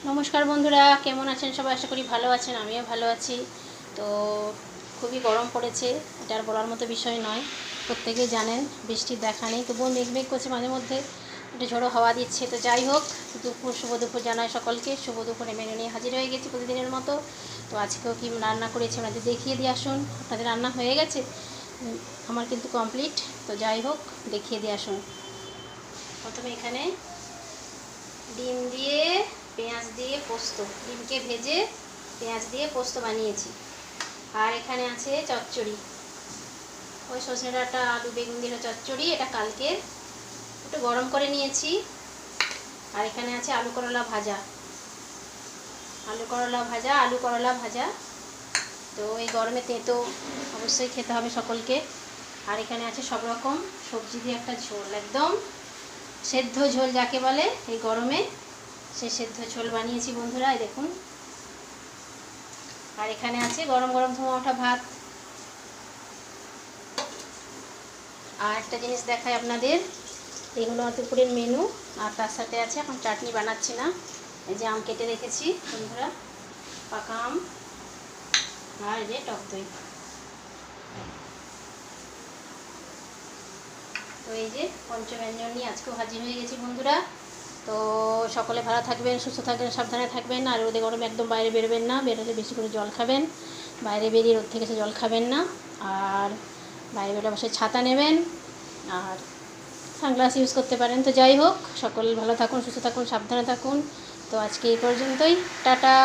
নমস্কার বন্ধুরা, কেমন আছেন সবাই? আশা করি ভালো আছেন, আমিও ভালো আছি। তো খুবই গরম পড়েছে, এটা আর বলার মতো বিষয় নয়। প্রত্যেকেই জানেন বৃষ্টির দেখা নেই, তবুও মেঘ করছে, মাঝে মধ্যে একটু ঝোড়ো হাওয়া দিচ্ছে। তো যাই হোক, শুভ দুপুর জানাই সকলকে। শুভ দুপুরে মেনু নিয়ে হাজির হয়ে গেছি প্রতিদিনের মতো। তো আজকেও কি রান্না করেছি আপনাদের দেখিয়ে দিয়ে আসুন। আপনাদের রান্না হয়ে গেছে? আমার কিন্তু কমপ্লিট। তো যাই হোক, দেখিয়ে দিয়ে আসুন। প্রথমে এখানে ডিম দিয়ে পেঁয়াজ দিয়ে পোস্ত, ডিমকে ভেজে পেঁয়াজ দিয়ে পোস্ত বানিয়েছি। আর এখানে আছে চচ্চড়ি, ওই সজনে ডাঁটা আলু বেগুন দিয়ে চচ্চড়ি, এটা কালকে একটু গরম করে নিয়েছি। আর এখানে আছে আলু করলা ভাজা, আলু করলা ভাজা। তো এই গরমে তেঁতো অবশ্যই খেতে হবে সকলকে। আর এখানে আছে সব রকম সবজি দিয়ে একটা ঝোল, একদম সেদ্ধ ঝোল যাকে বলে এই গরমে, সে সেদ্ধ ঝোল বানিয়েছি বন্ধুরা, এই দেখুন। আর এখানে আছে গরম গরম ধোঁয়া ওঠা ভাত। আর একটা জিনিস দেখাই আপনাদের, এগুলো দুপুরের মেনু। আর তার সাথে আছে, এখন চাটনি বানাচ্ছি না, এই যে আম কেটে রেখেছি বন্ধুরা, পাকা আম, আর এই যে টক দই। তো এই যে পঞ্চব্যঞ্জন নিয়ে আজকেও হাজির হয়ে গেছি বন্ধুরা। তো সকলে ভালো থাকবেন, সুস্থ থাকবেন, সাবধানে থাকবেন। আর রোদে গরমে একদম বাইরে বেরোবেন না, বেরোলে বেশি করে জল খাবেন। বাইরে বেরিয়ে রোদ থেকে এসে জল খাবেন না। আর বাইরে বেরোলে অবশ্যই ছাতা নেবেন, আর সানগ্লাস ইউজ করতে পারেন। তো যাই হোক, সকল ভালো থাকুন, সুস্থ থাকুন, সাবধানে থাকুন। তো আজকে এই পর্যন্তই, টাটা।